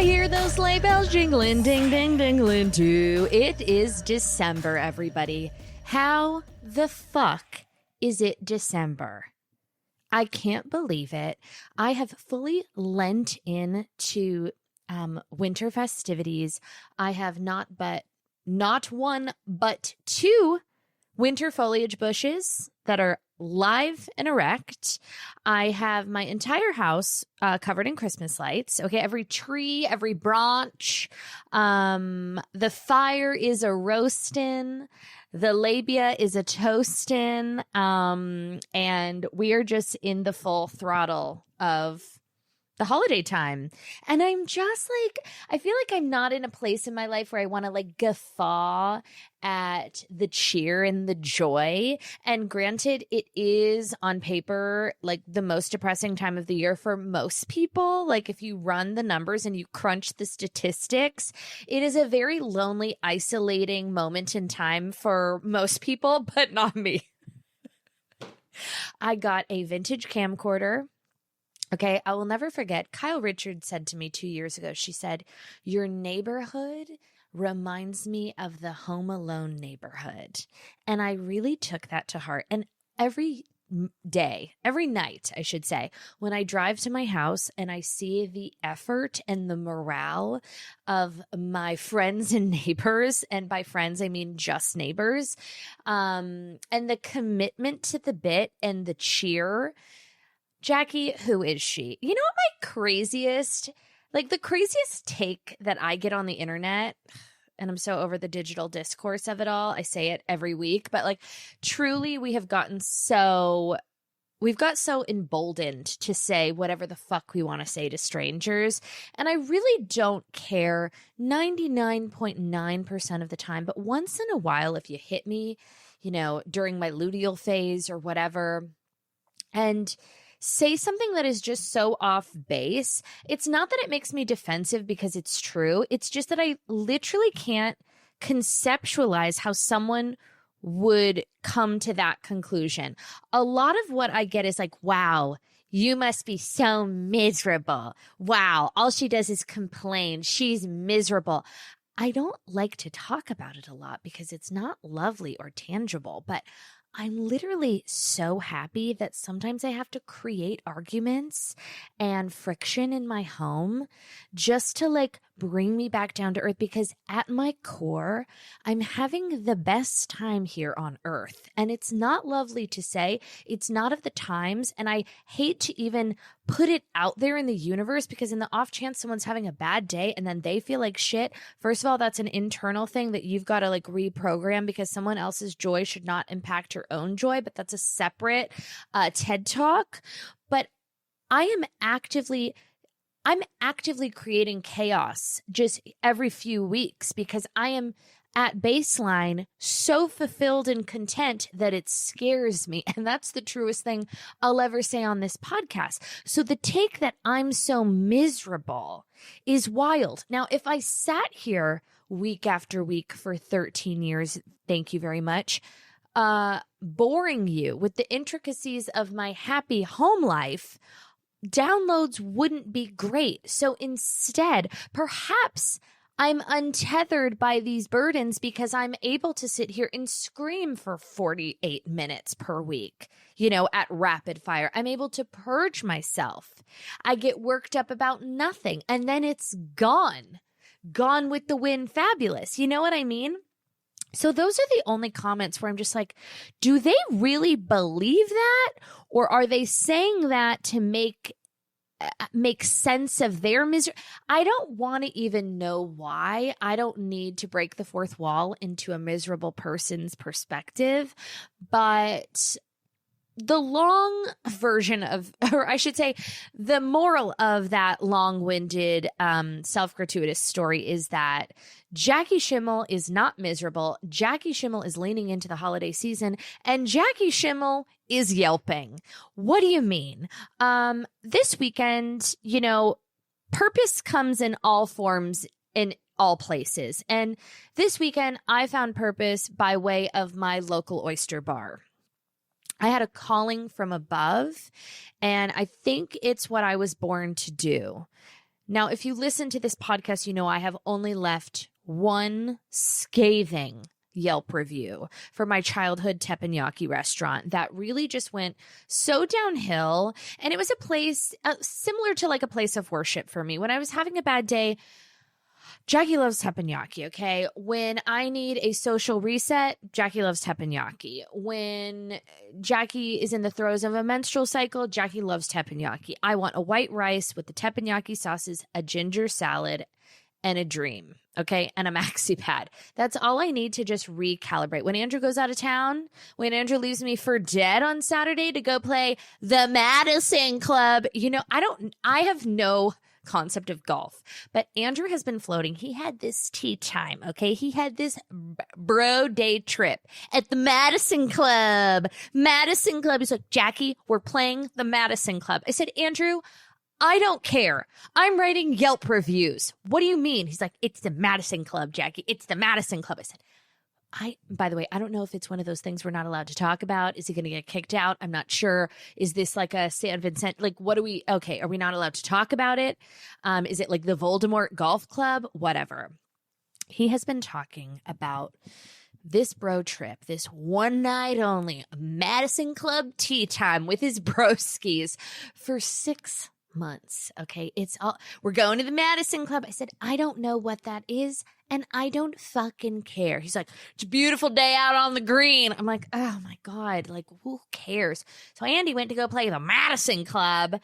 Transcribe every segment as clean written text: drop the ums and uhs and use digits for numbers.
hear those sleigh bells jingling, ding, ding, dingling too. It is December, everybody. How the fuck is it December? I can't believe it. I have fully lent in to winter festivities. I have not one, but two winter foliage bushes that are live and erect. I have my entire house covered in Christmas lights. Okay, every tree, every branch. The fire is a roastin'. The labia is a toastin'. And we are just in the full throttle of the holiday time. And I'm just like, I feel like I'm not in a place in my life where I want to like guffaw at the cheer and the joy. And granted, it is on paper like the most depressing time of the year for most people. Like if you run the numbers and you crunch the statistics, it is a very lonely, isolating moment in time for most people, but not me. I got a vintage camcorder. Okay, I will never forget. Kyle Richards said to me 2 years ago, she said, "Your neighborhood reminds me of the Home Alone neighborhood." And I really took that to heart. And every night, I should say, when I drive to my house and I see the effort and the morale of my friends and neighbors, and by friends, I mean just neighbors, and the commitment to the bit and the cheer. Jackie, who is she? You know what the craziest take that I get on the internet, and I'm so over the digital discourse of it all. I say it every week, but like truly we got so emboldened to say whatever the fuck we want to say to strangers. And I really don't care 99.9% of the time, but once in a while, if you hit me, during my luteal phase or whatever, and say something that is just so off base, it's not that it makes me defensive because it's true. It's just that I literally can't conceptualize how someone would come to that conclusion. A lot of what I get is like, wow, you must be so miserable. Wow, all she does is complain. She's miserable. I don't like to talk about it a lot because it's not lovely or tangible, but I'm literally so happy that sometimes I have to create arguments and friction in my home just to like bring me back down to earth, because at my core, I'm having the best time here on earth. And it's not lovely to say, it's not of the times. And I hate to even put it out there in the universe, because in the off chance someone's having a bad day and then they feel like shit, first of all, that's an internal thing that you've got to like reprogram, because someone else's joy should not impact your own joy. But that's a separate TED Talk. But I'm actively creating chaos just every few weeks, because I am at baseline so fulfilled and content that it scares me. And that's the truest thing I'll ever say on this podcast. So the take that I'm so miserable is wild. Now, if I sat here week after week for 13 years, thank you very much, boring you with the intricacies of my happy home life, downloads wouldn't be great. So instead, perhaps I'm untethered by these burdens because I'm able to sit here and scream for 48 minutes per week, at rapid fire. I'm able to purge myself. I get worked up about nothing, and then it's gone with the wind. Fabulous. You know what I mean? So those are the only comments where I'm just like, do they really believe that? Or are they saying that to make sense of their misery? I don't want to even know why. I don't need to break the fourth wall into a miserable person's perspective. But the long version of, or I should say, the moral of that long-winded, self-gratuitous story is that Jackie Schimmel is not miserable. Jackie Schimmel is leaning into the holiday season, and Jackie Schimmel is yelping. What do you mean? This weekend, purpose comes in all forms in all places. And this weekend, I found purpose by way of my local oyster bar. I had a calling from above, and I think it's what I was born to do. Now, if you listen to this podcast, you know I have only left one scathing Yelp review for my childhood teppanyaki restaurant that really just went so downhill. And it was a place similar to like a place of worship for me. When I was having a bad day, Jackie loves teppanyaki, okay? When I need a social reset, Jackie loves teppanyaki. When Jackie is in the throes of a menstrual cycle, Jackie loves teppanyaki. I want a white rice with the teppanyaki sauces, a ginger salad, and a dream, okay? And a maxi pad. That's all I need to just recalibrate. When Andrew goes out of town, when Andrew leaves me for dead on Saturday to go play the Madison Club, you know, I have no concept of golf, but Andrew has been floating. He had this tea time, okay? He had this bro day trip at the Madison Club. Madison Club. He's like, Jackie, we're playing the Madison Club. I said, Andrew, I don't care. I'm writing Yelp reviews. What do you mean? He's like, it's the Madison Club, Jackie. It's the Madison Club. I said, by the way, I don't know if it's one of those things we're not allowed to talk about. Is he going to get kicked out? I'm not sure. Is this like a San Vincent? Like, are we not allowed to talk about it? Is it like the Voldemort Golf Club? Whatever. He has been talking about this bro trip, this one night only Madison Club tea time with his broskies for 6 months. Okay. We're going to the Madison Club. I said, I don't know what that is. And I don't fucking care. He's like, it's a beautiful day out on the green. I'm like, oh my God, like who cares? So Andy went to go play the Madison Club.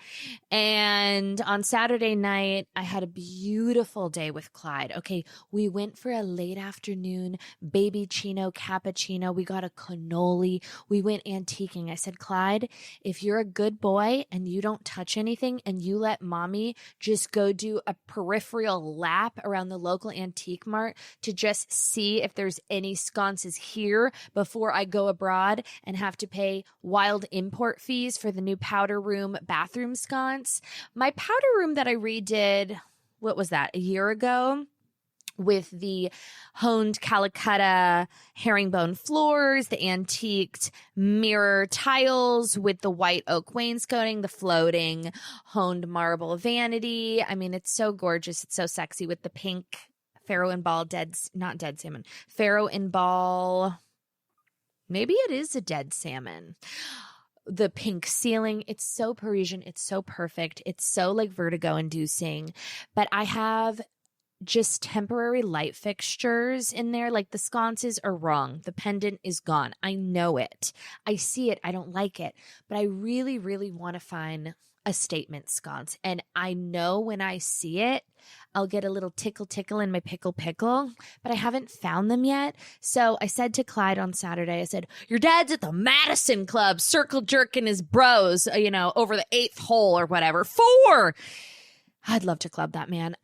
And on Saturday night, I had a beautiful day with Clyde. Okay, we went for a late afternoon baby chino cappuccino. We got a cannoli. We went antiquing. I said, Clyde, if you're a good boy and you don't touch anything and you let mommy just go do a peripheral lap around the local antique mart to just see if there's any sconces here before I go abroad and have to pay wild import fees for the new powder room bathroom sconce. My powder room that I redid, what was that, a year ago? With the honed Calicut herringbone floors, the antiqued mirror tiles with the white oak wainscoting, the floating honed marble vanity. I mean, it's so gorgeous. It's so sexy with the pink Pharaoh and Ball Pharaoh and Ball. Maybe it is a dead salmon. The pink ceiling. It's so Parisian. It's so perfect. It's so like vertigo inducing. But I have just temporary light fixtures in there. Like the sconces are wrong. The pendant is gone. I know it. I see it. I don't like it. But I really, really want to find a statement sconce. And I know when I see it, I'll get a little tickle in my pickle, but I haven't found them yet. So I said to Clyde on Saturday, I said, your dad's at the Madison Club, circle jerking his bros, over the 8th hole or whatever. 4. I'd love to club that man.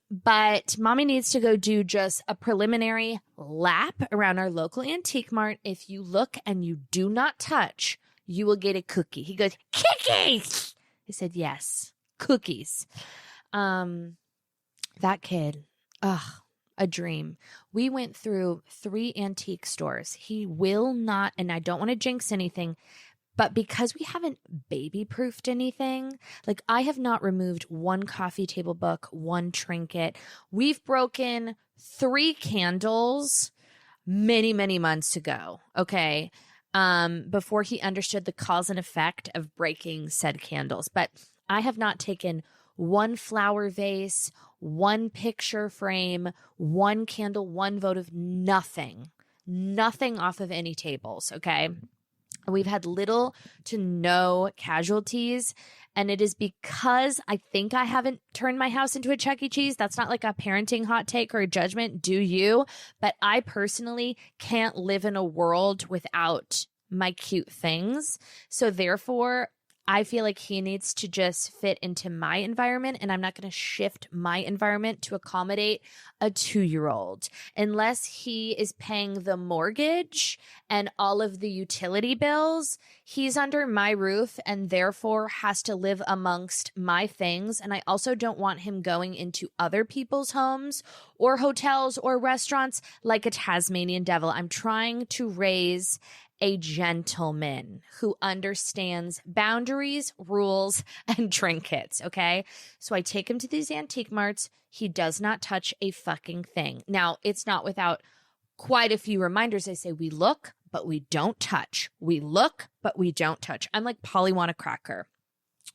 But mommy needs to go do just a preliminary lap around our local antique mart. If you look and you do not touch, you will get a cookie. He goes, cookies. I said, yes, cookies. That kid, a dream. We went through 3 antique stores. He will not, and I don't want to jinx anything, but because we haven't baby-proofed anything, like I have not removed 1 coffee table book, 1 trinket. We've broken 3 candles many, many months ago, okay, before he understood the cause and effect of breaking said candles. But I have not taken 1 flower vase, 1 picture frame, 1 candle, 1 votive, nothing off of any tables, okay? We've had little to no casualties, and it is because I think I haven't turned my house into a Chuck E. Cheese. That's not like a parenting hot take or a judgment, do you? But I personally can't live in a world without my cute things. So therefore, I feel like he needs to just fit into my environment, and I'm not going to shift my environment to accommodate a 2-year-old unless he is paying the mortgage and all of the utility bills. He's under my roof and therefore has to live amongst my things. And I also don't want him going into other people's homes or hotels or restaurants like a Tasmanian devil. I'm trying to raise a gentleman who understands boundaries, rules, and trinkets, okay? So I take him to these antique marts. He does not touch a fucking thing. Now, it's not without quite a few reminders. I say, we look, but we don't touch. We look, but we don't touch. I'm like Polly want a cracker.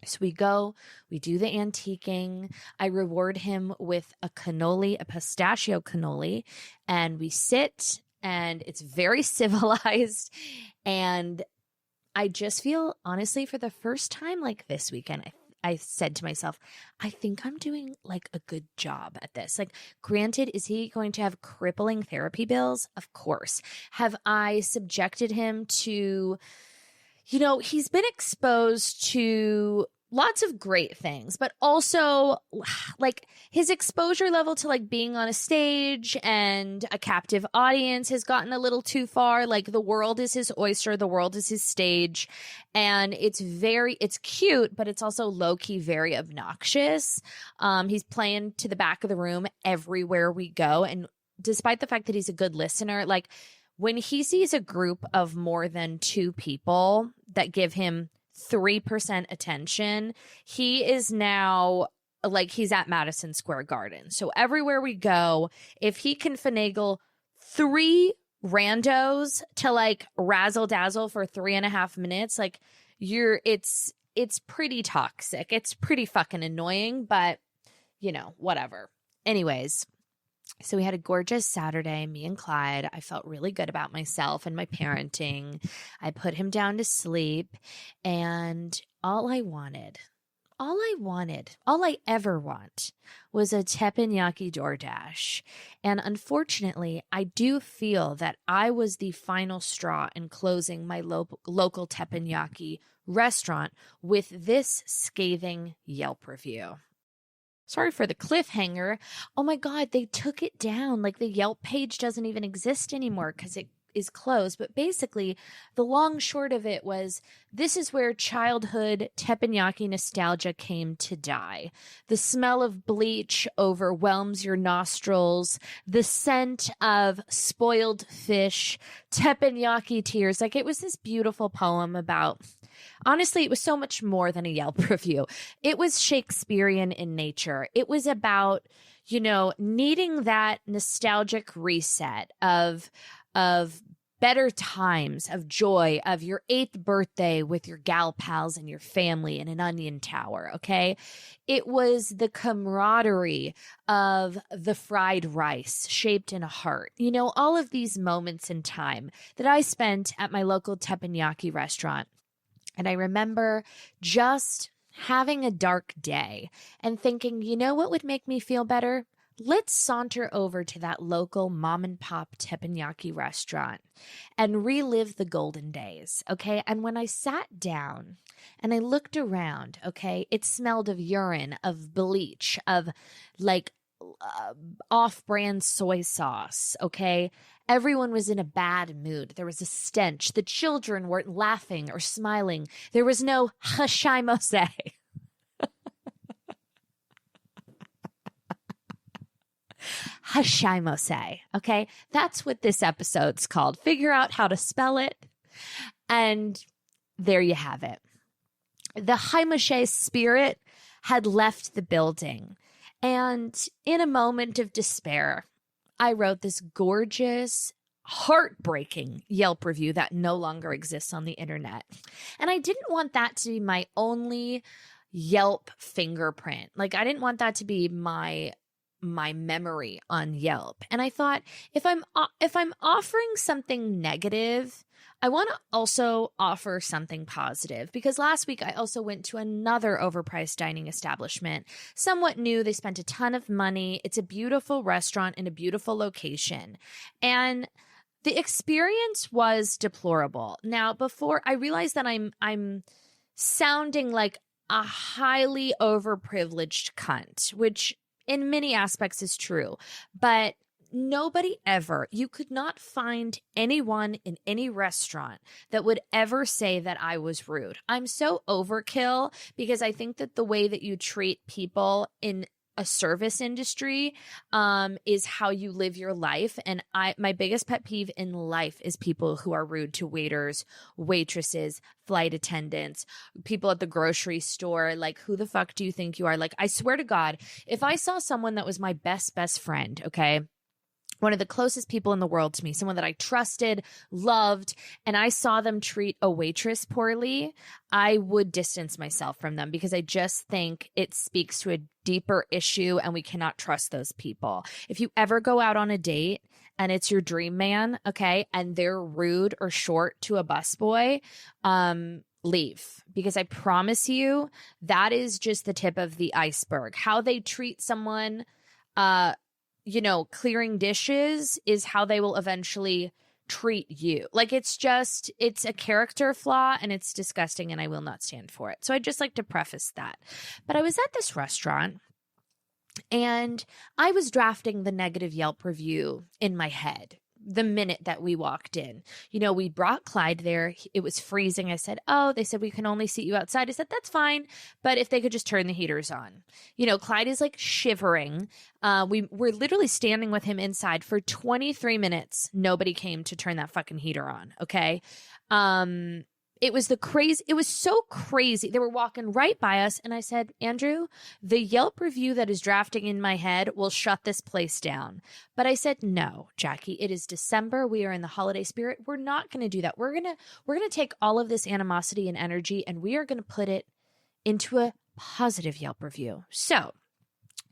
So we go, we do the antiquing. I reward him with a cannoli, a pistachio cannoli, and we sit, and it's very civilized. And I just feel, honestly, for the first time, like this weekend, I said to myself, I think I'm doing like a good job at this. Like, granted, is he going to have crippling therapy bills? Of course. Have I subjected him to, he's been exposed to lots of great things, but also like his exposure level to like being on a stage and a captive audience has gotten a little too far. Like, the world is his oyster, the world is his stage, and it's cute, but it's also low-key very obnoxious. He's playing to the back of the room everywhere we go, and despite the fact that he's a good listener, like, when he sees a group of more than 2 people that give him 3% attention, he is now like he's at Madison Square Garden. So everywhere we go, if he can finagle 3 randos to like razzle dazzle for 3.5 minutes, like it's pretty toxic. It's pretty fucking annoying, but whatever. Anyways, so we had a gorgeous Saturday, me and Clyde. I felt really good about myself and my parenting. I put him down to sleep, and all I ever want was a teppanyaki DoorDash. And unfortunately, I do feel that I was the final straw in closing my local teppanyaki restaurant with this scathing Yelp review. Sorry for the cliffhanger. Oh my God, they took it down. Like, the Yelp page doesn't even exist anymore because it is closed. But basically, the long short of it was, this is where childhood teppanyaki nostalgia came to die. The smell of bleach overwhelms your nostrils. The scent of spoiled fish, teppanyaki tears. Like, it was this beautiful poem about... Honestly, it was so much more than a Yelp review. It was Shakespearean in nature. It was about, needing that nostalgic reset of better times, of joy, of your 8th birthday with your gal pals and your family in an onion tower, okay? It was the camaraderie of the fried rice shaped in a heart. All of these moments in time that I spent at my local teppanyaki restaurant. And I remember just having a dark day and thinking, what would make me feel better? Let's saunter over to that local mom and pop teppanyaki restaurant and relive the golden days, okay? And when I sat down and I looked around, okay, it smelled of urine, of bleach, of like off-brand soy sauce, okay? Everyone was in a bad mood. There was a stench. The children weren't laughing or smiling. There was no hashaimose. Hashaimose, okay? That's what this episode's called. Figure out how to spell it, and there you have it. The haimoshe spirit had left the building, and in a moment of despair, I wrote this gorgeous, heartbreaking Yelp review that no longer exists on the internet. And I didn't want that to be my only Yelp fingerprint. Like, I didn't want that to be my memory on Yelp. And I thought, if I'm offering something negative, I want to also offer something positive, because last week I also went to another overpriced dining establishment, somewhat new. They spent a ton of money. It's a beautiful restaurant in a beautiful location. And the experience was deplorable. Now, before I realized that I'm sounding like a highly overprivileged cunt, which in many aspects is true, but nobody ever, you could not find anyone in any restaurant that would ever say that I was rude. I'm so overkill because I think that the way that you treat people in a service industry is how you live your life. And my biggest pet peeve in life is people who are rude to waiters, waitresses, flight attendants, people at the grocery store. Like, who the fuck do you think you are? Like, I swear to God, if I saw someone that was my best friend, okay, one of the closest people in the world to me, someone that I trusted, loved, and I saw them treat a waitress poorly, I would distance myself from them because I just think it speaks to a deeper issue and we cannot trust those people. If you ever go out on a date and it's your dream man, okay, and they're rude or short to a busboy, leave, because I promise you that is just the tip of the iceberg. How they treat someone, clearing dishes is how they will eventually treat you. Like, it's a character flaw and it's disgusting and I will not stand for it. So I'd just like to preface that. But I was at this restaurant and I was drafting the negative Yelp review in my head the minute that we walked in. We brought Clyde there. It was freezing. I said, they said we can only seat you outside. I said, that's fine. But if they could just turn the heaters on. Clyde is like shivering. We're literally standing with him inside for 23 minutes. Nobody came to turn that fucking heater on. Okay. It was so crazy. They were walking right by us. And I said, Andrew, the Yelp review that is drafting in my head will shut this place down. But I said, no, Jackie, it is December. We are in the holiday spirit. We're not going to do that. We're going to take all of this animosity and energy and we are going to put it into a positive Yelp review. So,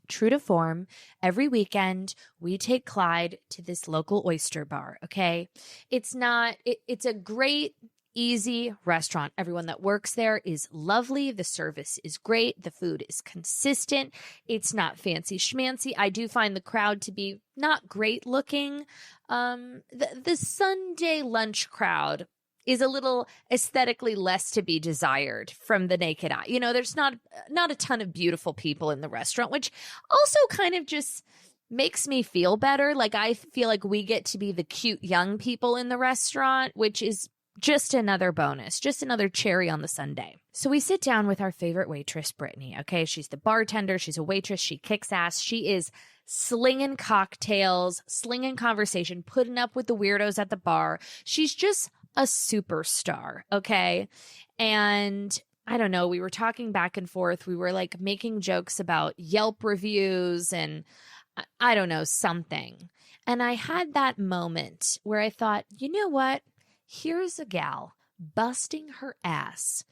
true to form, every weekend we take Clyde to this local oyster bar. Okay. It's a great, easy restaurant. Everyone that works there is lovely. The service is great. The food is consistent. It's not fancy schmancy. I do find the crowd to be not great looking. The Sunday lunch crowd is a little aesthetically less to be desired from the naked eye. There's not a ton of beautiful people in the restaurant, which also kind of just makes me feel better. Like, I feel like we get to be the cute young people in the restaurant, which is just another bonus, just another cherry on the sundae. So we sit down with our favorite waitress, Brittany. Okay, she's the bartender. She's a waitress. She kicks ass. She is slinging cocktails, slinging conversation, putting up with the weirdos at the bar. She's just a superstar, okay? And I don't know, we were talking back and forth. We were like making jokes about Yelp reviews and I don't know, something. And I had that moment where I thought, you know what? Here's a gal busting her ass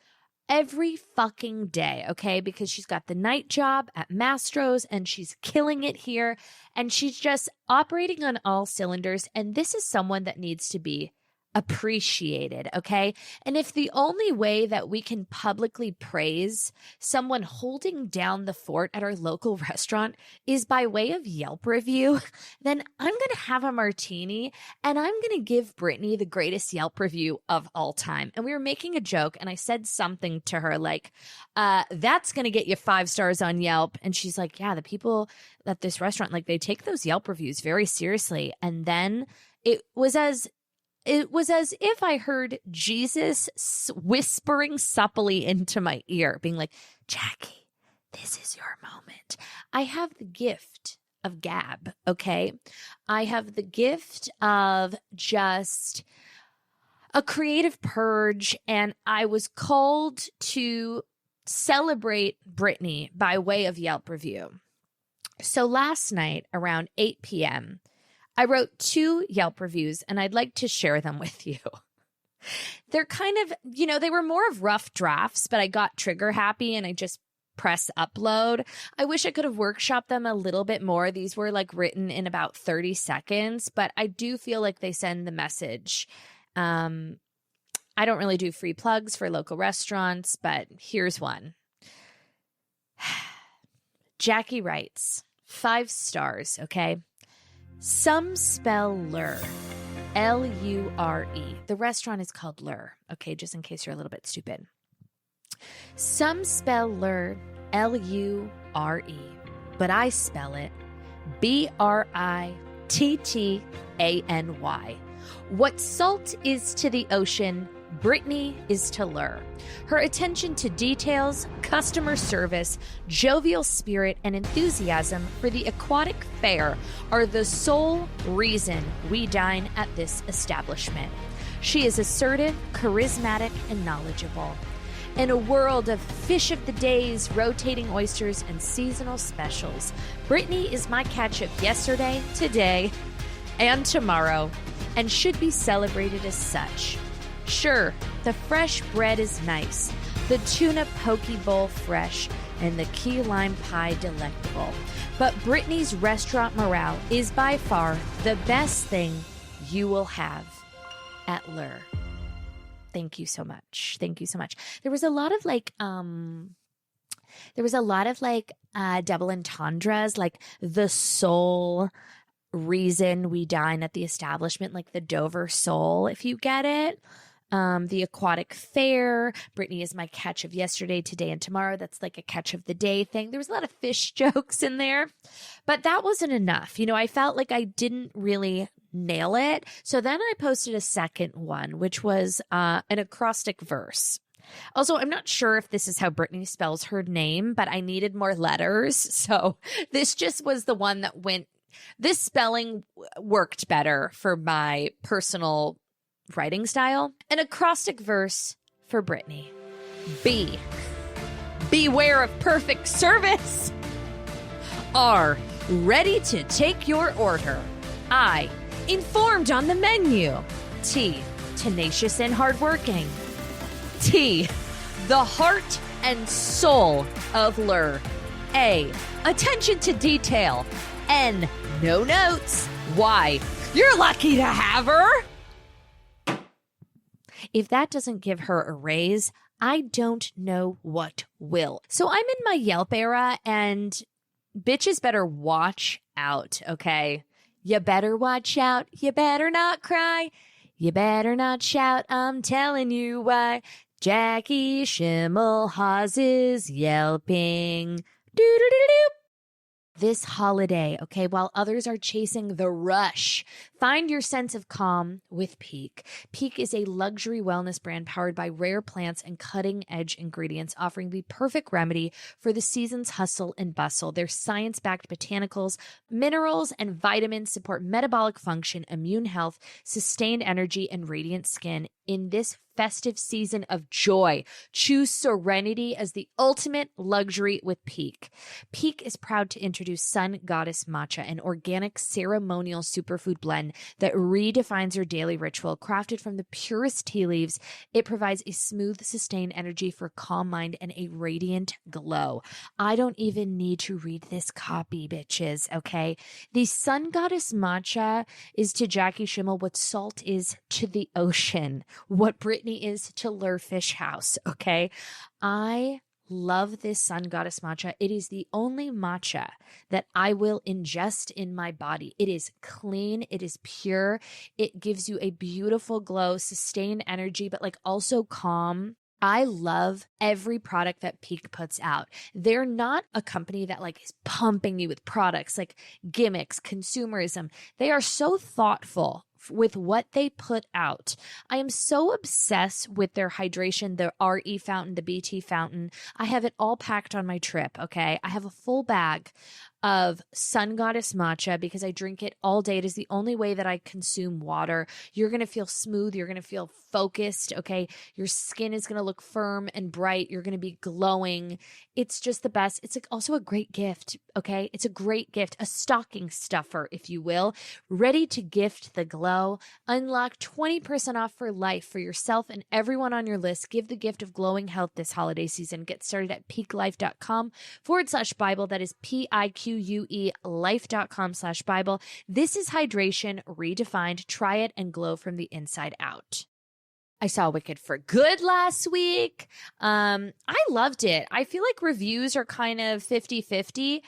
every fucking day, okay? Because she's got the night job at Mastro's and she's killing it here and she's just operating on all cylinders. And this is someone that needs to be appreciated, okay? And if the only way that we can publicly praise someone holding down the fort at our local restaurant is by way of Yelp review, then I'm going to have a martini and I'm going to give Brittany the greatest Yelp review of all time. And we were making a joke and I said something to her like, that's going to get you 5 stars on Yelp. And she's like, yeah, the people at this restaurant, like, they take those Yelp reviews very seriously. And then it was as if I heard Jesus whispering supplely into my ear, being like, Jackie, this is your moment. I have the gift of gab, okay? I have the gift of just a creative purge, and I was called to celebrate Brittany by way of Yelp review. So last night around 8 p.m., I wrote 2 Yelp reviews and I'd like to share them with you. They're kind of, they were more of rough drafts, but I got trigger happy and I just press upload. I wish I could have workshopped them a little bit more. These were like written in about 30 seconds, but I do feel like they send the message. I don't really do free plugs for local restaurants, but here's one. Jackie writes, 5 stars, okay? Some spell lure, L-U-R-E. The restaurant is called Lure, okay, just in case you're a little bit stupid. Some spell lure, L-U-R-E, but I spell it B-R-I-T-T-A-N-Y. What salt is to the ocean, Brittany is to lure. Her attention to details, customer service, jovial spirit, and enthusiasm for the aquatic fare are the sole reason we dine at this establishment. She is assertive, charismatic, and knowledgeable. In a world of fish of the days, rotating oysters, and seasonal specials, Brittany is my catch of yesterday, today, and tomorrow, and should be celebrated as such. Sure, the fresh bread is nice, the tuna poke bowl fresh, and the key lime pie delectable. But Brittany's restaurant morale is by far the best thing you will have at Lure. Thank you so much. Thank you so much. There was a lot of double entendres, like the sole reason we dine at the establishment, like the Dover sole, if you get it. The aquatic fare, Brittany is my catch of yesterday, today, and tomorrow. That's like a catch of the day thing. There was a lot of fish jokes in there, but that wasn't enough. You know, I felt like I didn't really nail it. So then I posted a second one, which was an acrostic verse. Also, I'm not sure if this is how Brittany spells her name, but I needed more letters. So this just was the one that this spelling worked better for my personal writing style. An acrostic verse for Brittany. B, beware of perfect service. R, ready to take your order. I, informed on the menu. T, tenacious and hardworking. T, the heart and soul of Lure. A, attention to detail. N, no notes. Y, you're lucky to have her. If that doesn't give her a raise, I don't know what will. So I'm in my Yelp era, and bitches better watch out, okay? You better watch out. You better not cry. You better not shout. I'm telling you why. Jackie Schimmelhaus is yelping. Doo-doo-doo-doo. This holiday, okay, while others are chasing the rush, find your sense of calm with Peak. Peak is a luxury wellness brand powered by rare plants and cutting-edge ingredients, offering the perfect remedy for the season's hustle and bustle. Their science-backed botanicals, minerals, and vitamins support metabolic function, immune health, sustained energy, and radiant skin in this festive season of joy. Choose serenity as the ultimate luxury with Peak. Peak is proud to introduce Sun Goddess Matcha, an organic ceremonial superfood blend that redefines your daily ritual. Crafted from the purest tea leaves, it provides a smooth, sustained energy for a calm mind and a radiant glow. I don't even need to read this copy, bitches, okay? The Sun Goddess Matcha is to Jackie Schimmel what salt is to the ocean, what Brittany is to Lure Fish House, okay? I love this Sun Goddess matcha. It is the only matcha that I will ingest in my body. It is clean. It is pure. It gives you a beautiful glow, sustained energy, but like also calm. I love every product that Peak puts out. They're not a company that like is pumping you with products like gimmicks, consumerism. They are so thoughtful with what they put out. I am so obsessed with their hydration, the RE fountain, the BT fountain. I have it all packed on my trip, okay? I have a full bag of Sun Goddess matcha because I drink it all day. It is the only way that I consume water. You're going to feel smooth. You're going to feel focused, okay? Your skin is going to look firm and bright. You're going to be glowing. It's just the best. It's like also a great gift, okay? It's a great gift, a stocking stuffer, if you will, ready to gift the glow. Unlock 20% off for life for yourself and everyone on your list. Give the gift of glowing health this holiday season. Get started at peaklife.com/Bible. That is PIQUE life.com/Bible. This is hydration redefined. Try it and glow from the inside out. I saw Wicked for Good last week. I loved it. I feel like reviews are kind of 50-50.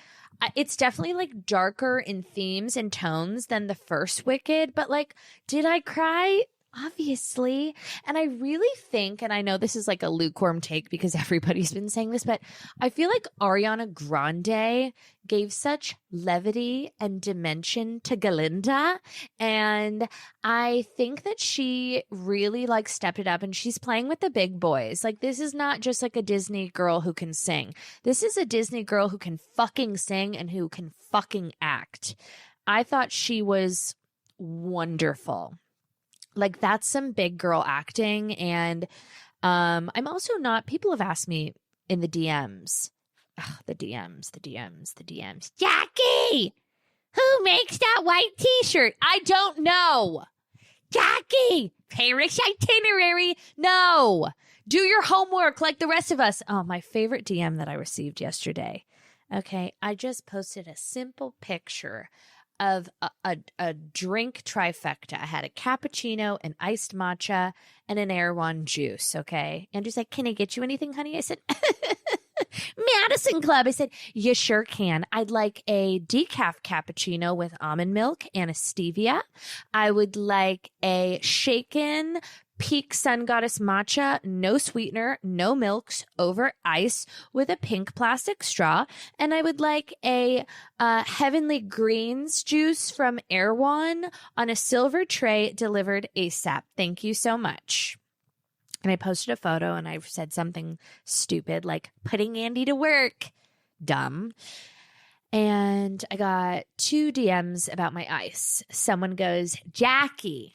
It's definitely like darker in themes and tones than the first Wicked, but like, did I cry? Obviously. And I really think, and I know this is like a lukewarm take because everybody's been saying this, but I feel like Ariana Grande gave such levity and dimension to Galinda. And I think that she really like stepped it up and she's playing with the big boys. Like, this is not just like a Disney girl who can sing. This is a Disney girl who can fucking sing and who can fucking act. I thought she was wonderful. Like, that's some big girl acting. And I'm also not, people have asked me in the DMs, the DMs. Jackie, who makes that white t-shirt? I don't know. Jackie, Paris itinerary. No, do your homework like the rest of us. Oh, my favorite DM that I received yesterday. Okay, I just posted a simple picture of a drink trifecta. I had a cappuccino, an iced matcha, and an Erewhon juice, okay? Andrew's like, can I get you anything, honey? I said, Madison Club. I said, you sure can. I'd like a decaf cappuccino with almond milk and a stevia. I would like a shaken Peak Sun Goddess matcha, no sweetener, no milks, over ice with a pink plastic straw. And I would like a Heavenly Greens juice from Erewhon on a silver tray delivered ASAP. Thank you so much. And I posted a photo and I said something stupid like putting Andy to work. Dumb. And I got 2 DMs about my ice. Someone goes, Jackie,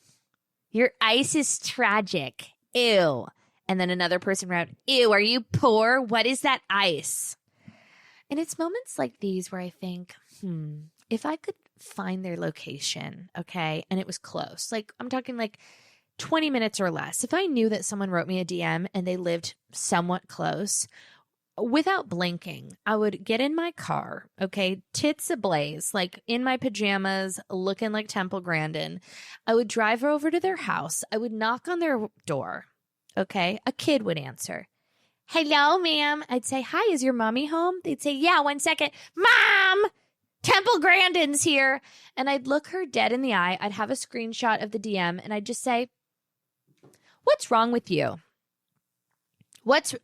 your ice is tragic. Ew. And then another person wrote, ew, are you poor? What is that ice? And it's moments like these where I think, if I could find their location, okay, and it was close, like I'm talking like 20 minutes or less. If I knew that someone wrote me a DM and they lived somewhat close, without blinking, I would get in my car, okay, tits ablaze, like in my pajamas, looking like Temple Grandin. I would drive over to their house. I would knock on their door, okay? A kid would answer. Hello, ma'am. I'd say, hi, is your mommy home? They'd say, yeah, 1 second. Mom, Temple Grandin's here. And I'd look her dead in the eye. I'd have a screenshot of the DM, and I'd just say, what's wrong with you?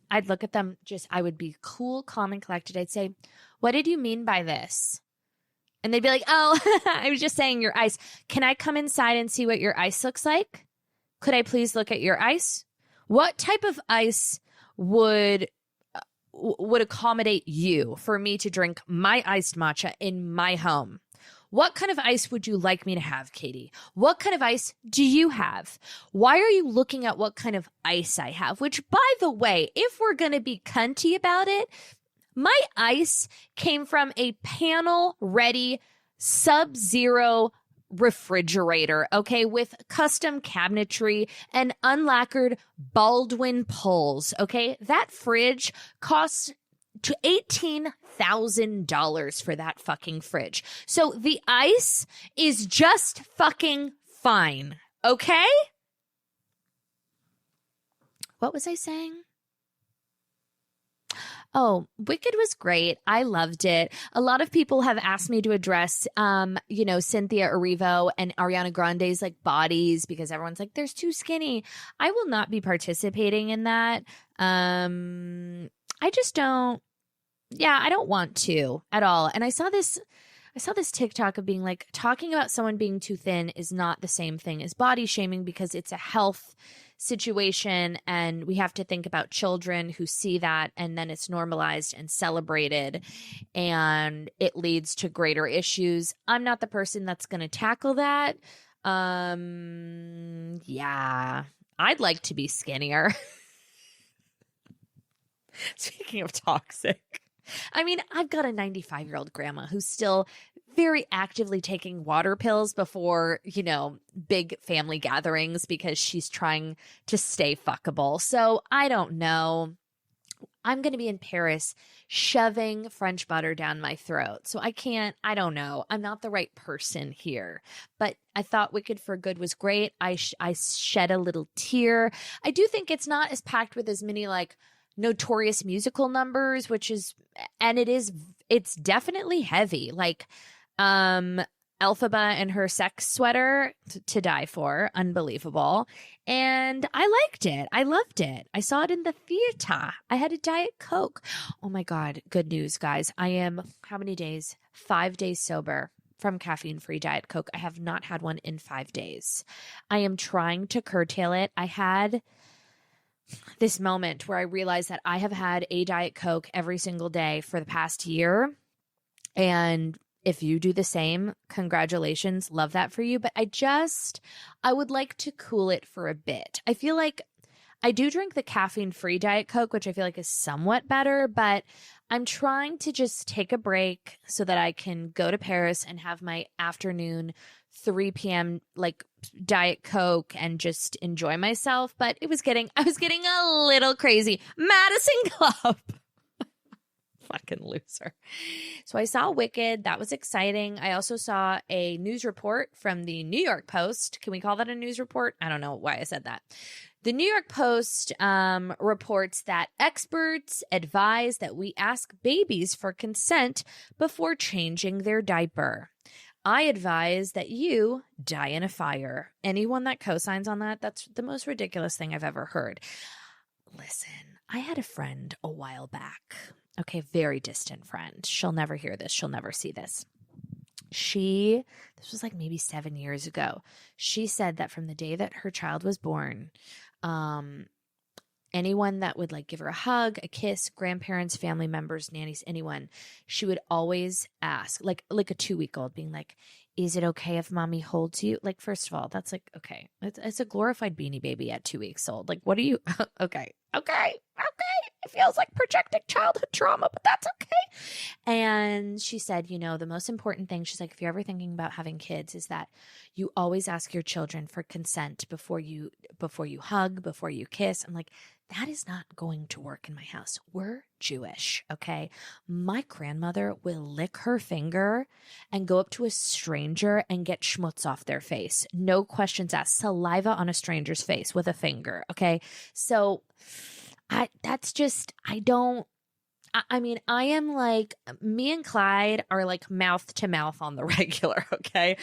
I'd look at them, I would be cool, calm, and collected. I'd say, what did you mean by this? And they'd be like, oh, I was just saying your ice. Can I come inside and see what your ice looks like? Could I please look at your ice? What type of ice would accommodate you for me to drink my iced matcha in my home? What kind of ice would you like me to have, Katie? What kind of ice do you have? Why are you looking at what kind of ice I have? Which, by the way, if we're going to be cunty about it, my ice came from a panel-ready Sub-Zero refrigerator, okay, with custom cabinetry and unlacquered Baldwin pulls, okay? That fridge costs to $18,000 for that fucking fridge. So the ice is just fucking fine, okay? What was I saying? Oh, Wicked was great. I loved it. A lot of people have asked me to address, Cynthia Erivo and Ariana Grande's like bodies because everyone's like, they're too skinny. I will not be participating in that. I just don't. Yeah, I don't want to at all. And I saw this TikTok of being like, talking about someone being too thin is not the same thing as body shaming because it's a health situation and we have to think about children who see that and then it's normalized and celebrated and it leads to greater issues. I'm not the person that's going to tackle that. Yeah, I'd like to be skinnier. Speaking of toxic. I mean, I've got a 95-year-old grandma who's still very actively taking water pills before, big family gatherings because she's trying to stay fuckable. So I don't know. I'm going to be in Paris shoving French butter down my throat. So I don't know. I'm not the right person here. But I thought Wicked for Good was great. I shed a little tear. I do think it's not as packed with as many like Notorious musical numbers, it's definitely heavy. Like, Elphaba and her sex sweater to die for. Unbelievable. And I liked it. I loved it. I saw it in the theater. I had a Diet Coke. Oh my God. Good news, guys. I am, how many days? 5 days sober from caffeine-free Diet Coke. I have not had one in 5 days. I am trying to curtail it. I had this moment where I realized that I have had a Diet Coke every single day for the past year. And if you do the same, congratulations. Love that for you. But I would like to cool it for a bit. I feel like I do drink the caffeine-free Diet Coke, which I feel like is somewhat better, but I'm trying to just take a break so that I can go to Paris and have my afternoon 3 p.m. like Diet Coke and just enjoy myself. But I was getting a little crazy. Madison Club. Fucking loser. So I saw Wicked. That was exciting. I also saw a news report from the New York Post. Can we call that a news report? I don't know why I said that. The New York Post reports that experts advise that we ask babies for consent before changing their diaper. I advise that you die in a fire. Anyone that co-signs on that, that's the most ridiculous thing I've ever heard. Listen, I had a friend a while back. Okay, very distant friend. She'll never hear this. She'll never see this. This was like maybe 7 years ago. She said that from the day that her child was born, anyone that would like give her a hug, a kiss, grandparents, family members, nannies, anyone, she would always ask, like a 2-week-old being like, is it okay if mommy holds you? Like, first of all, that's like, okay. It's a glorified Beanie Baby at 2 weeks old. Like, what are you? Okay. It feels like projecting childhood trauma, but that's okay. And she said, the most important thing, she's like, if you're ever thinking about having kids, is that you always ask your children for consent before you hug, before you kiss. I'm like, that is not going to work in my house. We're Jewish, okay? My grandmother will lick her finger and go up to a stranger and get schmutz off their face. No questions asked. Saliva on a stranger's face with a finger, okay? So I am like, me and Clyde are like mouth to mouth on the regular, okay?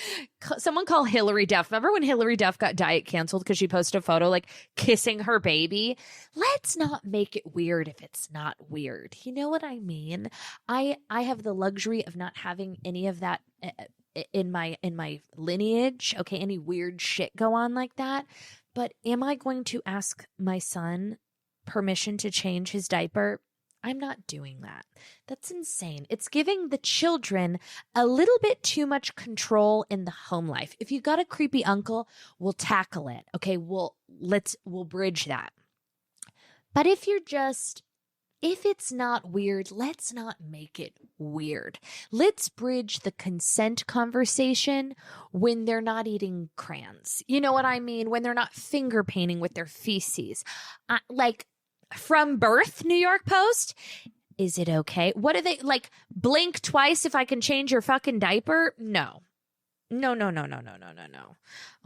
Someone call Hillary Duff. Remember when Hillary Duff got diet canceled because she posted a photo like kissing her baby? Let's not make it weird if it's not weird. You know what I mean? I have the luxury of not having any of that in my lineage, okay? Any weird shit go on like that. But am I going to ask my son permission to change his diaper? I'm not doing that. That's insane. It's giving the children a little bit too much control in the home life. If you got a creepy uncle, we'll tackle it. Okay, we'll bridge that. But if it's not weird, let's not make it weird. Let's bridge the consent conversation when they're not eating crayons. You know what I mean? When they're not finger painting with their feces. From birth, New York Post, is it okay? What are they, like, blink twice if I can change your fucking diaper? No. Oh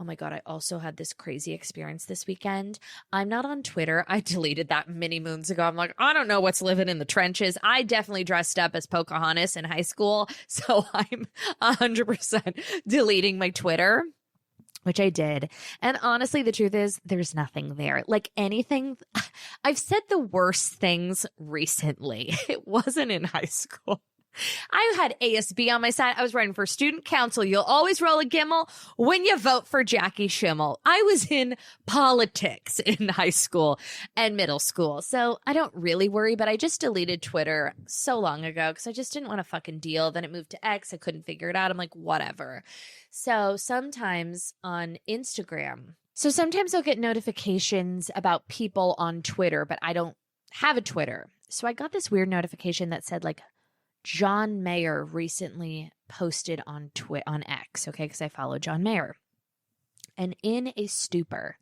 my God, I also had this crazy experience this weekend. I'm not on Twitter. I deleted that many moons ago. I'm like, I don't know what's living in the trenches. I definitely dressed up as Pocahontas in high school, so I'm 100% deleting my Twitter. Which I did. And honestly, the truth is there's nothing there. Like anything, I've said the worst things recently. It wasn't in high school. I had ASB on my side. I was running for student council. You'll always roll a gimmel when you vote for Jackie Schimmel. I was in politics in high school and middle school. So I don't really worry, but I just deleted Twitter so long ago because I just didn't want to fucking deal. Then it moved to X. I couldn't figure it out. I'm like, whatever. So sometimes on Instagram, I'll get notifications about people on Twitter, but I don't have a Twitter. So I got this weird notification that said like, John Mayer recently posted on X, okay, because I follow John Mayer. And in a stupor,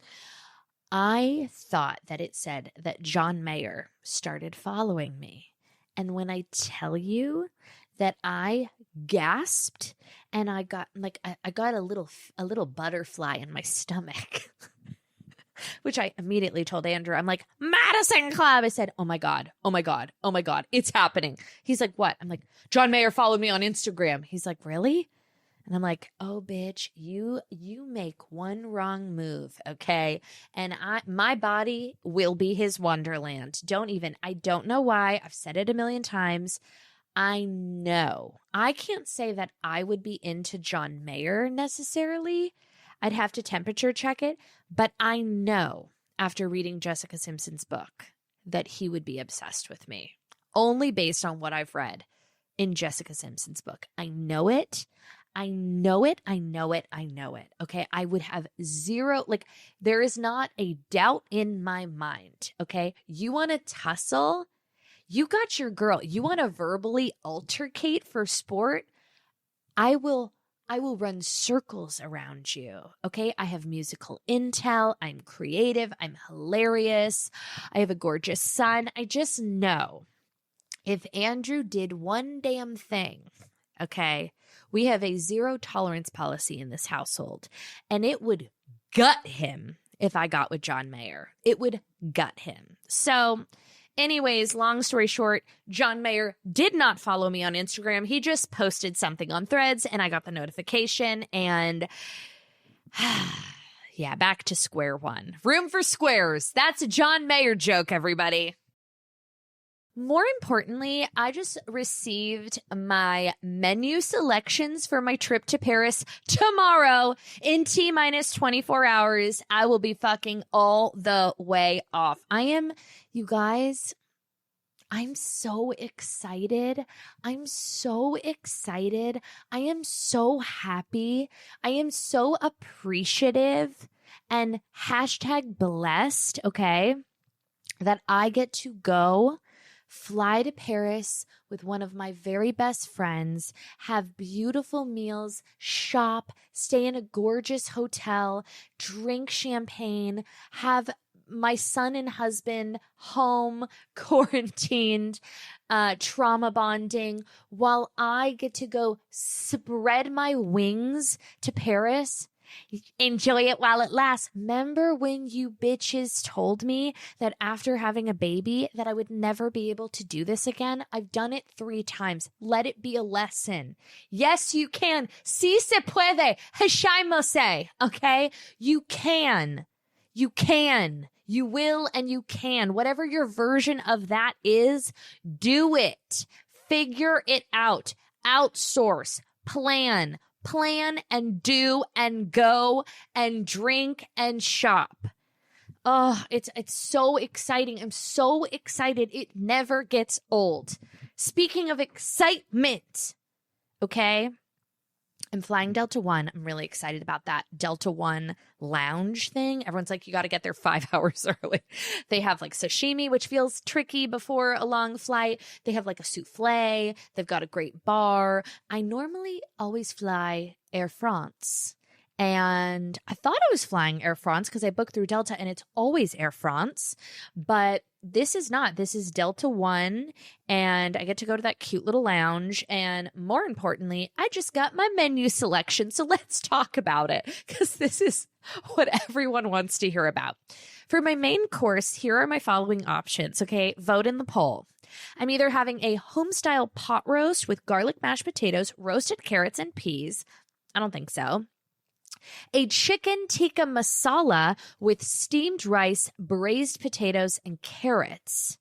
I thought that it said that John Mayer started following me. And when I tell you that I gasped and I got a little butterfly in my stomach. Which I immediately told Andrew. I'm like, Madison Club. I said, oh my God, it's happening. He's like, what? I'm like, John Mayer followed me on Instagram. He's like, really? And I'm like, oh, bitch, you make one wrong move, okay? And my body will be his wonderland. I don't know why. I've said it a million times. I know. I can't say that I would be into John Mayer necessarily. I'd have to temperature check it. But I know after reading Jessica Simpson's book that he would be obsessed with me, only based on what I've read in Jessica Simpson's book. I know it. I know it. I know it. I know it. Okay. I would have zero, there is not a doubt in my mind. Okay. You want to tussle? You got your girl. You want to verbally altercate for sport? I will run circles around you. Okay. I have musical intel. I'm creative. I'm hilarious. I have a gorgeous son. I just know if Andrew did one damn thing, okay, we have a zero tolerance policy in this household, and it would gut him if I got with John Mayer. It would gut him. So anyways, long story short, John Mayer did not follow me on Instagram. He just posted something on Threads, and I got the notification, and yeah, back to square one. Room for squares. That's a John Mayer joke, everybody. More importantly, I just received my menu selections for my trip to Paris tomorrow. In T-minus 24 hours, I will be fucking all the way off. You guys, I'm so excited. I'm so excited. I am so happy. I am so appreciative and #blessed, okay, that I get to go fly to Paris with one of my very best friends, have beautiful meals, shop, stay in a gorgeous hotel, drink champagne, have my son and husband home, quarantined, trauma bonding, while I get to go spread my wings to Paris. Enjoy it while it lasts. Remember when you bitches told me that after having a baby that I would never be able to do this again? I've done it 3 times. Let it be a lesson. Yes, you can. Si se puede. Hashaimose. Okay? You can. You can. You will and you can. Whatever your version of that is, do it. Figure it out. Outsource. Plan and do and go and drink and shop. Oh, it's so exciting. I'm so excited. It never gets old. Speaking of excitement, okay, I'm flying Delta One. I'm really excited about that Delta One lounge thing. Everyone's like, you got to get there 5 hours early. They have sashimi, which feels tricky before a long flight. They have a souffle. They've got a great bar. I normally always fly Air France. And I thought I was flying Air France because I booked through Delta and it's always Air France. But this is not. This is Delta One. And I get to go to that cute little lounge. And more importantly, I just got my menu selection. So let's talk about it because this is what everyone wants to hear about. For my main course, here are my following options. Okay, vote in the poll. I'm either having a home-style pot roast with garlic mashed potatoes, roasted carrots, and peas. I don't think so. A chicken tikka masala with steamed rice, braised potatoes, and carrots.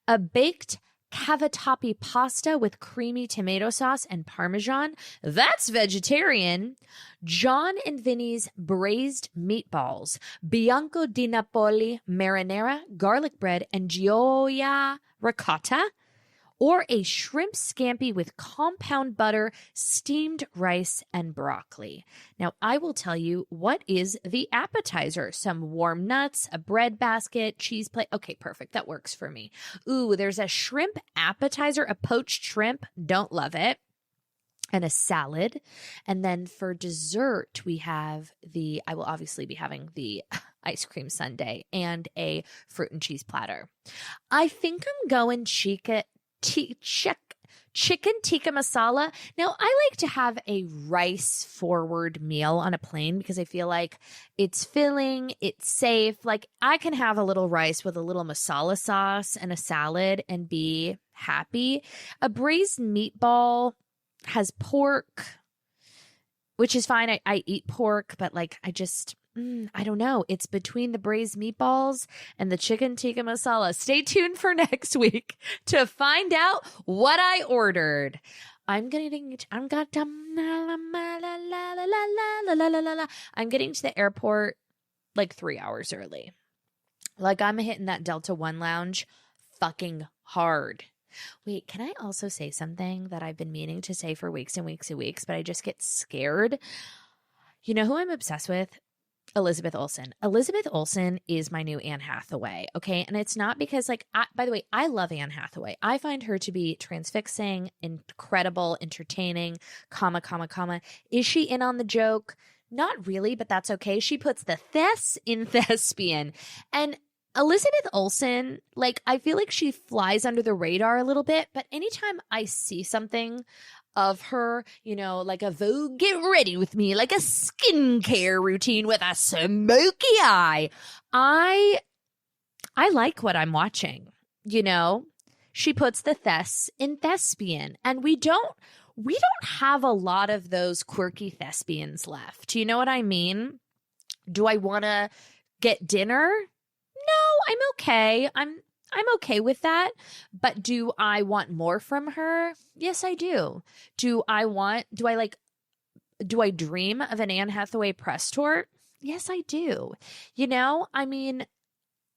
A baked cavatappi pasta with creamy tomato sauce and parmesan. That's vegetarian. John and Vinny's braised meatballs. Bianco di Napoli marinara, garlic bread, and gioia ricotta. Or a shrimp scampi with compound butter, steamed rice, and broccoli. Now, I will tell you what is the appetizer. Some warm nuts, a bread basket, cheese plate. Okay, perfect. That works for me. Ooh, there's a shrimp appetizer, a poached shrimp. Don't love it. And a salad. And then for dessert, we have I will obviously be having the ice cream sundae and a fruit and cheese platter. I think I'm going chicken tikka masala. Now, I like to have a rice forward meal on a plane because I feel like it's filling, it's safe. I can have a little rice with a little masala sauce and a salad and be happy. A braised meatball has pork which is fine. I eat pork, but like I don't know. It's between the braised meatballs and the chicken tikka masala. Stay tuned for next week to find out what I ordered. I'm getting to the airport like 3 hours early. Like I'm hitting that Delta One lounge fucking hard. Wait, can I also say something that I've been meaning to say for weeks and weeks and weeks, but I just get scared? You know who I'm obsessed with? Elizabeth Olsen. Elizabeth Olsen is my new Anne Hathaway, okay? And it's not because, like, by the way, I love Anne Hathaway. I find her to be transfixing, incredible, entertaining, comma. Is she in on the joke? Not really, but that's okay. She puts the thes in thespian. And Elizabeth Olsen, like, I feel like she flies under the radar a little bit, but anytime I see something of her, you know, like a Vogue get ready with me, like a skincare routine with a smoky eye, I like what I'm watching. You know, she puts the thes in thespian, and we don't have a lot of those quirky thespians left. You know what I mean? Do I want to get dinner? No, I'm okay. I'm okay with that. But do I want more from her? Yes, I do. Do I dream of an Anne Hathaway press tour? Yes, I do. You know, I mean,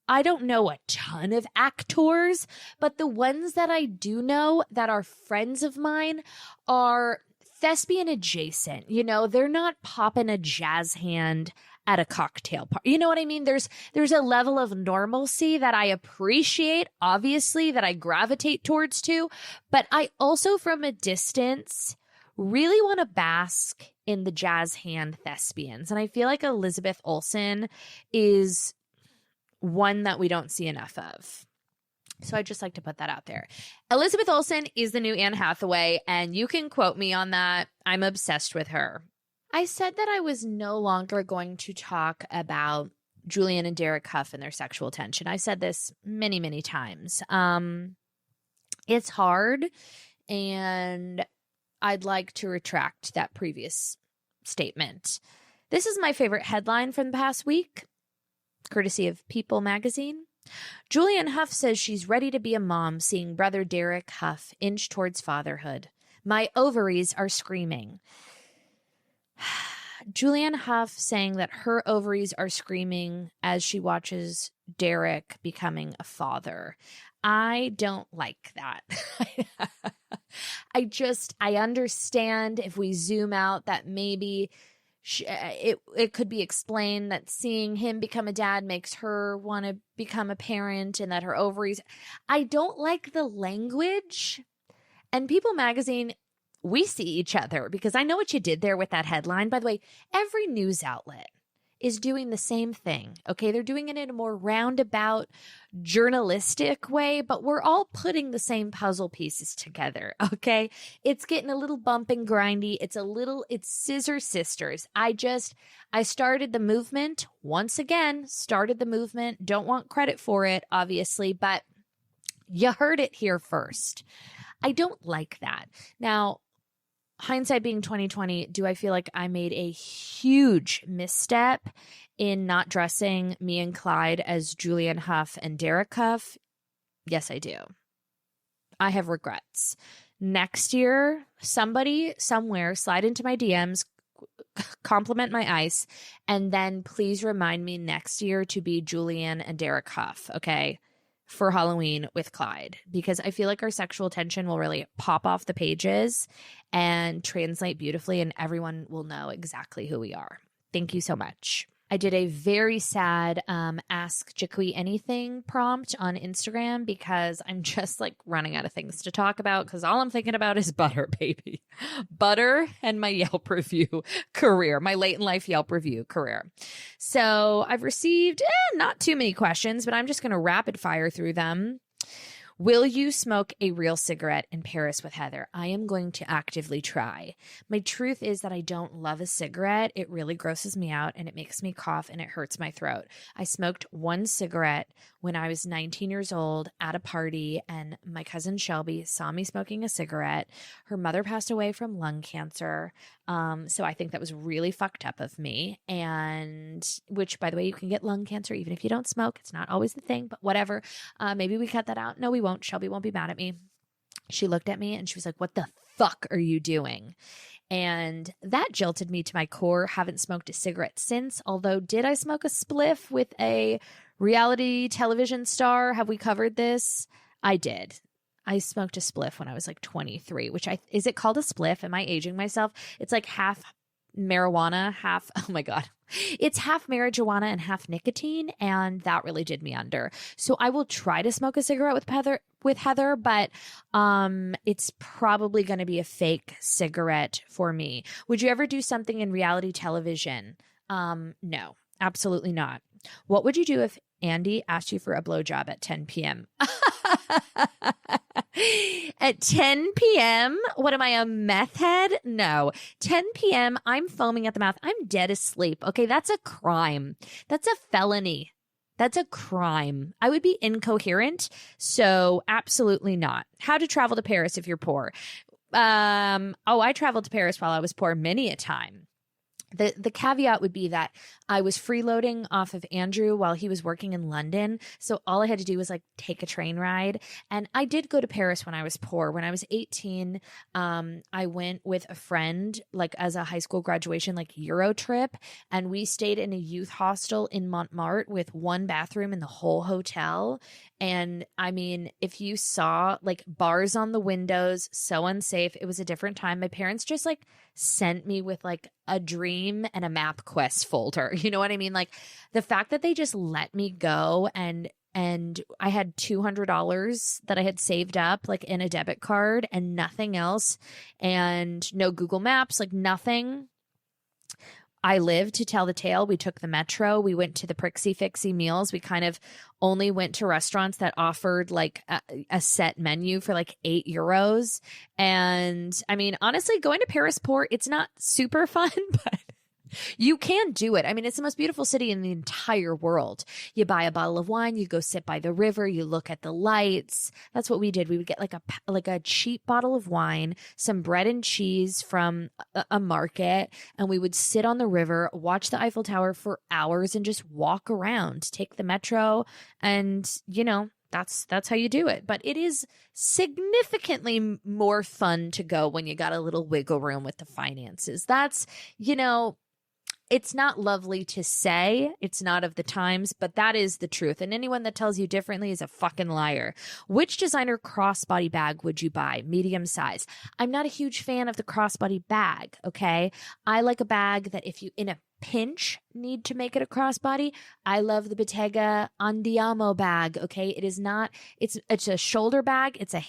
I don't know a ton of actors, but the ones that I do know that are friends of mine are thespian adjacent. You know, they're not popping a jazz hand at a cocktail party. You know what I mean? There's a level of normalcy that I appreciate, obviously, that I gravitate towards too. But I also, from a distance, really want to bask in the jazz hand thespians. And I feel like Elizabeth Olsen is one that we don't see enough of. So I just like to put that out there. Elizabeth Olsen is the new Anne Hathaway, and you can quote me on that. I'm obsessed with her. I said that I was no longer going to talk about Julian and Derek Hough and their sexual tension. I said this many, many times. It's hard, and I'd like to retract that previous statement. This is my favorite headline from the past week, courtesy of People magazine. Julianne Hough says she's ready to be a mom, seeing brother Derek Hough inch towards fatherhood. My ovaries are screaming. Julianne Hough saying that her ovaries are screaming as she watches Derek becoming a father. I don't like that. I understand if we zoom out that maybe it could be explained that seeing him become a dad makes her want to become a parent, and that her ovaries. I don't like the language. And People magazine, we see each other, because I know what you did there with that headline. By the way, every news outlet is doing the same thing, okay? They're doing it in a more roundabout, journalistic way, but we're all putting the same puzzle pieces together, okay? It's getting a little bump and grindy. It's Scissor Sisters. I started the movement, once again, Don't want credit for it, obviously, but you heard it here first. I don't like that. Now, hindsight being 2020, do I feel like I made a huge misstep in not dressing me and Clyde as Julianne Hough and Derek Hough? Yes, I do. I have regrets. Next year, somebody somewhere slide into my DMs, compliment my ice, and then please remind me next year to be Julianne and Derek Hough, okay? For Halloween with Clyde, because I feel like our sexual tension will really pop off the pages and translate beautifully, and everyone will know exactly who we are. Thank you so much. I did a very sad Ask Jaquie Anything prompt on Instagram because I'm just like running out of things to talk about, because all I'm thinking about is butter, baby. Butter and my Yelp review career, my late in life Yelp review career. So I've received not too many questions, but I'm just going to rapid fire through them. Will you smoke a real cigarette in Paris with Heather? I am going to actively try. My truth is that I don't love a cigarette. It really grosses me out, and it makes me cough, and it hurts my throat. I smoked one cigarette when I was 19 years old at a party, and my cousin Shelby saw me smoking a cigarette. Her mother passed away from lung cancer. So I think that was really fucked up of me. And which, by the way, you can get lung cancer even if you don't smoke. It's not always the thing, but whatever. Maybe we cut that out. No, we won't. Shelby won't be mad at me. She looked at me and she was like, "What the fuck are you doing?" And that jilted me to my core. Haven't smoked a cigarette since. Although, did I smoke a spliff with a reality television star? Have we covered this? I did. I smoked a spliff when I was like 23, which is it called a spliff? Am I aging myself? It's like half marijuana, half, oh my God. It's half marijuana and half nicotine. And that really did me under. So I will try to smoke a cigarette with Heather, but it's probably going to be a fake cigarette for me. Would you ever do something in reality television? No, absolutely not. What would you do if Andy asked you for a blowjob at 10 p.m.? At 10 p.m.? What am I, a meth head? No. 10 p.m., I'm foaming at the mouth. I'm dead asleep. Okay, that's a crime. That's a felony. That's a crime. I would be incoherent, so absolutely not. How to travel to Paris if you're poor. I traveled to Paris while I was poor many a time. The caveat would be that I was freeloading off of Andrew while he was working in London. So all I had to do was like take a train ride. And I did go to Paris when I was poor. When I was 18, I went with a friend, like as a high school graduation, like Euro trip. And we stayed in a youth hostel in Montmartre with one bathroom in the whole hotel. And I mean, if you saw like bars on the windows, so unsafe. It was a different time. My parents just like sent me with like a dream and a MapQuest folder. You know what I mean? Like the fact that they just let me go and I had $200 that I had saved up like in a debit card and nothing else and no Google Maps, like nothing. I lived to tell the tale. We took the metro. We went to the Prixie Fixie meals. We kind of only went to restaurants that offered like a set menu for like €8. And I mean, honestly, going to Paris poor, it's not super fun, but you can do it. I mean, it's the most beautiful city in the entire world. You buy a bottle of wine, you go sit by the river, you look at the lights. That's what we did. We would get like a cheap bottle of wine, some bread and cheese from a market, and we would sit on the river, watch the Eiffel Tower for hours and just walk around, take the metro, and you know, that's how you do it. But it is significantly more fun to go when you got a little wiggle room with the finances. That's, you know, it's not lovely to say, it's not of the times, but that is the truth. And anyone that tells you differently is a fucking liar. Which designer crossbody bag would you buy? Medium size. I'm not a huge fan of the crossbody bag, okay? I like a bag that if you, in a pinch, need to make it a crossbody. I love the Bottega Andiamo bag, okay? It is not, it's a shoulder bag, it's a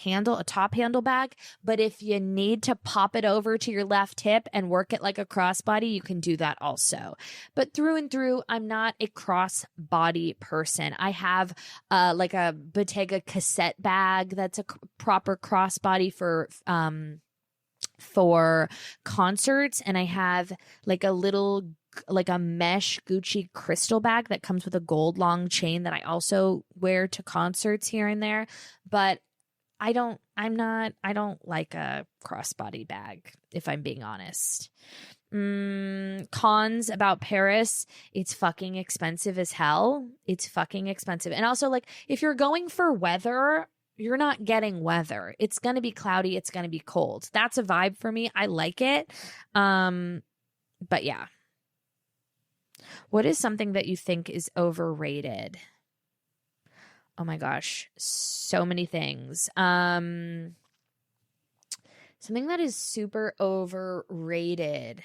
top handle bag, but if you need to pop it over to your left hip and work it like a crossbody, you can do that also. But through and through, I'm not a crossbody person. I have like a Bottega cassette bag that's a proper crossbody for concerts, and I have like a mesh Gucci crystal bag that comes with a gold long chain that I also wear to concerts here and there. But I don't like a crossbody bag, if I'm being honest. Cons about Paris, it's fucking expensive as hell. It's fucking expensive. And also, like, if you're going for weather, you're not getting weather. It's going to be cloudy. It's going to be cold. That's a vibe for me. I like it. But yeah. What is something that you think is overrated? Oh my gosh. So many things. Something that is super overrated.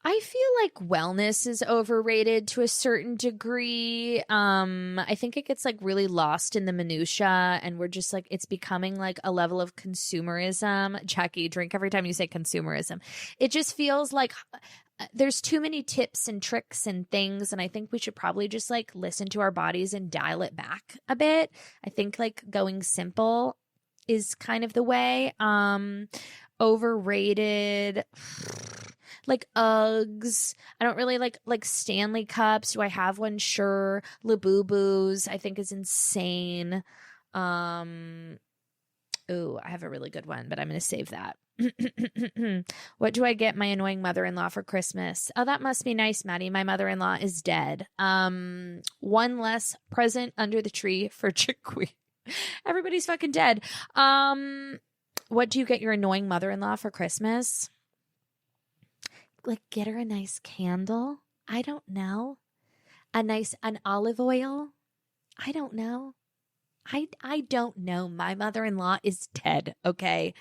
I feel like wellness is overrated to a certain degree. I think it gets like really lost in the minutia, and we're just like, it's becoming like a level of consumerism. Jackie, drink every time you say consumerism. It just feels like there's too many tips and tricks and things, and I think we should probably just like listen to our bodies and dial it back a bit. I think like going simple is kind of the way. Overrated, like Uggs. I don't really like Stanley cups. Do I have one? Sure. Labubu's I think is insane. Ooh, I have a really good one, but I'm gonna save that. What do I get my annoying mother-in-law for Christmas? Oh, that must be nice, Maddie. My mother-in-law is dead. One less present under the tree for Chickweed. Everybody's fucking dead. What do you get your annoying mother-in-law for Christmas? Like, get her a nice candle. I don't know. An olive oil. I don't know. I don't know. My mother-in-law is dead. Okay.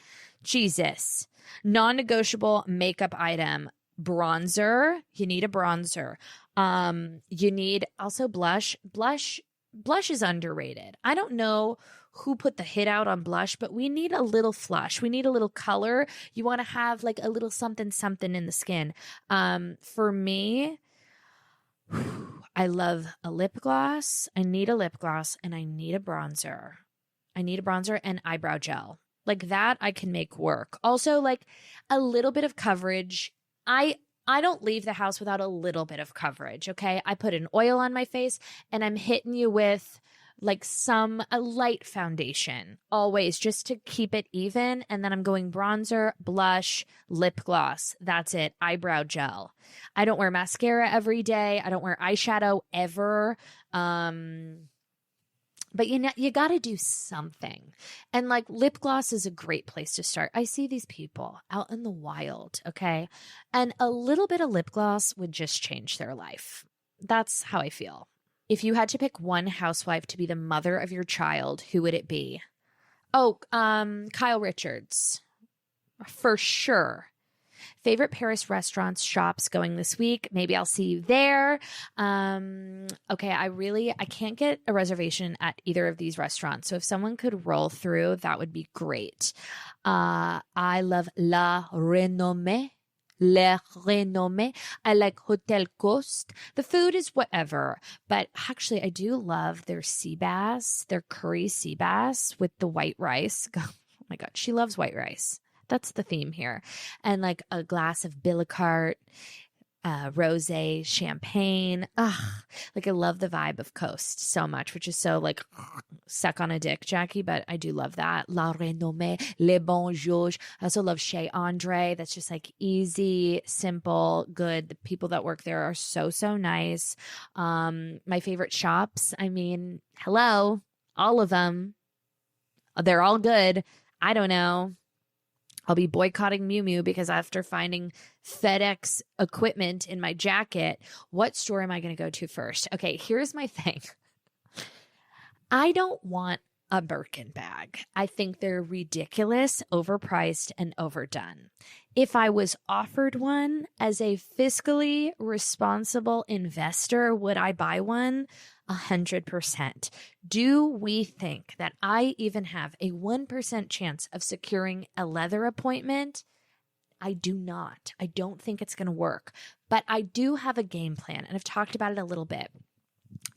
Jesus. Non-negotiable makeup item. Bronzer. You need a bronzer. You need also blush. Blush is underrated. I don't know who put the hit out on blush, but we need a little flush. We need a little color. You want to have like a little something in the skin. For me, I love a lip gloss. I need a lip gloss and I need a bronzer. I need a bronzer and eyebrow gel. Like that I can make work. Also, like a little bit of coverage. I don't leave the house without a little bit of coverage, okay? I put an oil on my face and I'm hitting you with like a light foundation always just to keep it even. And then I'm going bronzer, blush, lip gloss. That's it. Eyebrow gel. I don't wear mascara every day. I don't wear eyeshadow ever. But you got to do something. And like lip gloss is a great place to start. I see these people out in the wild, okay? And a little bit of lip gloss would just change their life. That's how I feel. If you had to pick one housewife to be the mother of your child, who would it be? Oh, Kyle Richards. For sure. Favorite Paris restaurants, shops going this week. Maybe I'll see you there. Okay, I can't get a reservation at either of these restaurants. So if someone could roll through, that would be great. I love La Renommée. Le Renommée. I like Hotel Coast. The food is whatever, but actually I do love their sea bass, their curry sea bass with the white rice. Oh my God, she loves white rice. That's the theme here. And like a glass of Billicart, rosé, champagne. Like I love the vibe of Coast so much, which is so like suck on a dick, Jackie, but I do love that. La Renommée, Les Bons Jours. I also love Chez Andre. That's just like easy, simple, good. The people that work there are so, so nice. My favorite shops, I mean, hello, all of them. They're all good. I don't know. I'll be boycotting Miu Miu because after finding FedEx equipment in my jacket, what store am I going to go to first? Okay, here's my thing. I don't want a Birkin bag. I think they're ridiculous, overpriced, and overdone. If I was offered one as a fiscally responsible investor, would I buy one? 100%. Do we think that I even have a 1% chance of securing a leather appointment? I do not. I don't think it's going to work, but I do have a game plan, and I've talked about it a little bit.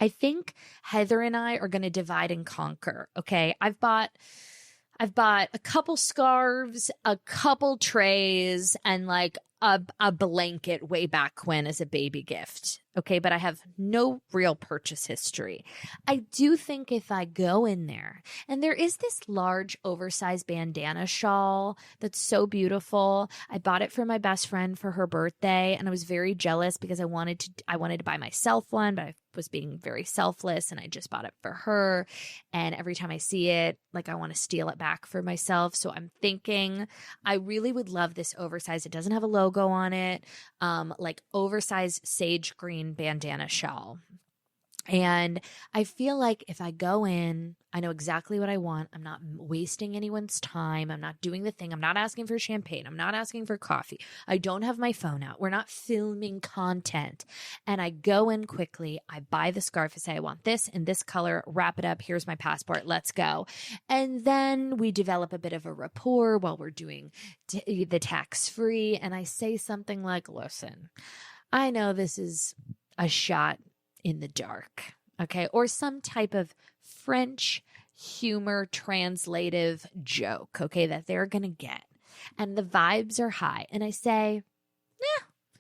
I think Heather and I are going to divide and conquer. Okay. I've bought a couple scarves, a couple trays, and like a blanket way back when as a baby gift. Okay. But I have no real purchase history. I do think if I go in there, and there is this large oversized bandana shawl that's so beautiful. I bought it for my best friend for her birthday, and I was very jealous because I wanted to buy myself one, but I was being very selfless and I just bought it for her. And every time I see it, like I want to steal it back for myself. So I'm thinking I really would love this oversized. It doesn't have a logo on it. Like oversized sage green bandana shawl. And I feel like if I go in, I know exactly what I want. I'm not wasting anyone's time. I'm not doing the thing. I'm not asking for champagne. I'm not asking for coffee. I don't have my phone out. We're not filming content. And I go in quickly. I buy the scarf. I say, I want this in this color. Wrap it up. Here's my passport. Let's go. And then we develop a bit of a rapport while we're doing the tax-free. And I say something like, listen, I know this is a shot in the dark, okay? Or some type of French humor translative joke, okay, that they're going to get. And the vibes are high. And I say,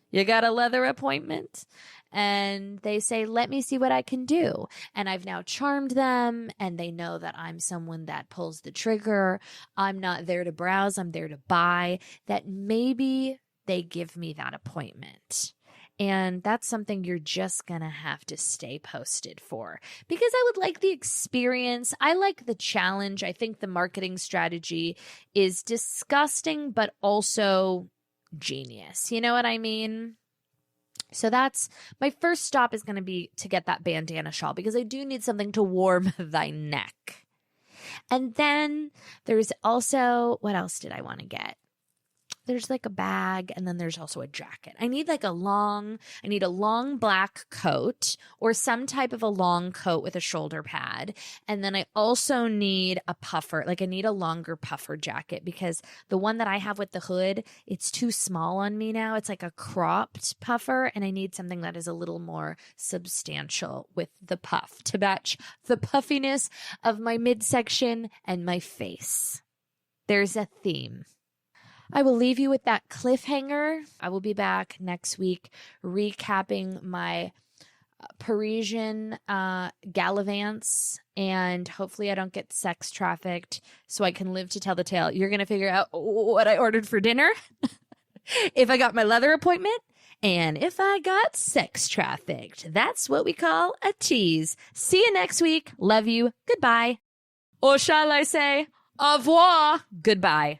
you got a leather appointment? and they say, let me see what I can do. And I've now charmed them, and they know that I'm someone that pulls the trigger. I'm not there to browse, I'm there to buy, that maybe they give me that appointment. And that's something you're just going to have to stay posted for, because I would like the experience. I like the challenge. I think the marketing strategy is disgusting, but also genius. You know what I mean? So that's my first stop, is going to be to get that bandana shawl, because I do need something to warm thy neck. And then there's also, what else did I want to get? There's like a bag, and then there's also a jacket. I need a long black coat, or some type of a long coat with a shoulder pad. And then I also need a puffer. I need a longer puffer jacket, because the one that I have with the hood, it's too small on me now. It's like a cropped puffer, and I need something that is a little more substantial with the puff to match the puffiness of my midsection and my face. There's a theme. I will leave you with that cliffhanger. I will be back next week recapping my Parisian gallivants, and hopefully I don't get sex trafficked so I can live to tell the tale. You're going to figure out what I ordered for dinner, if I got my leather appointment, and if I got sex trafficked. That's what we call a tease. See you next week. Love you. Goodbye. Or shall I say, au revoir. Goodbye.